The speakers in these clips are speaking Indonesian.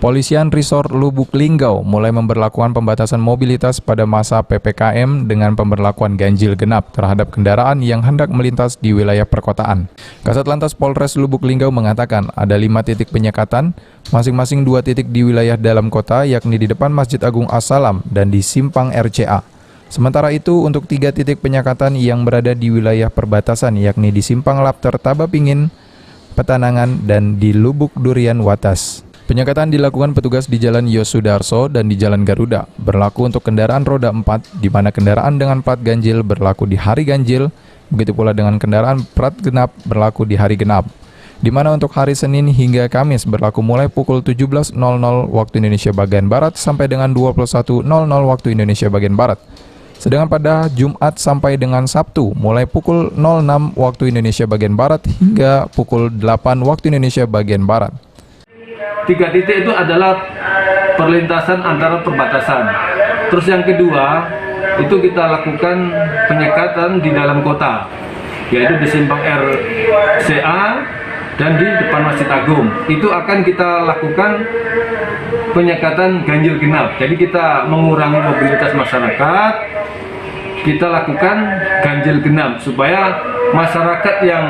Kepolisian Resort Lubuk Linggau mulai memberlakukan pembatasan mobilitas pada masa PPKM dengan pemberlakuan ganjil genap terhadap kendaraan yang hendak melintas di wilayah perkotaan. Kasat Lantas Polres Lubuk Linggau mengatakan ada 5 titik penyekatan, masing-masing 2 titik di wilayah dalam kota yakni di depan Masjid Agung As-Salam dan di Simpang RCA. Sementara itu untuk 3 titik penyekatan yang berada di wilayah perbatasan yakni di Simpang Lapter Tabapingin, Petanangan, dan di Lubuk Durian Watas. Penyekatan dilakukan petugas di Jalan Yosudarso dan di Jalan Garuda, berlaku untuk kendaraan roda 4, di mana kendaraan dengan plat ganjil berlaku di hari ganjil, begitu pula dengan kendaraan plat genap berlaku di hari genap, di mana untuk hari Senin hingga Kamis berlaku mulai pukul 17.00 waktu Indonesia bagian Barat sampai dengan 21.00 waktu Indonesia bagian Barat. Sedangkan pada Jumat sampai dengan Sabtu mulai pukul 06 waktu Indonesia bagian Barat hingga pukul 8 waktu Indonesia bagian Barat. 3 titik itu adalah perlintasan antara perbatasan. Terus yang kedua, itu kita lakukan penyekatan di dalam kota, yaitu di Simpang RCA dan di depan Masjid Agung. Itu akan kita lakukan penyekatan ganjil genap. Jadi kita mengurangi mobilitas masyarakat, kita lakukan ganjil genap supaya masyarakat yang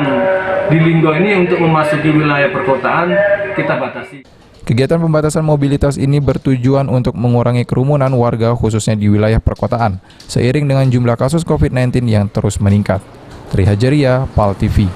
di Linggau ini untuk memasuki wilayah perkotaan kita batasi. Kegiatan pembatasan mobilitas ini bertujuan untuk mengurangi kerumunan warga khususnya di wilayah perkotaan, seiring dengan jumlah kasus COVID-19 yang terus meningkat. Tri Hajaria, PAL TV.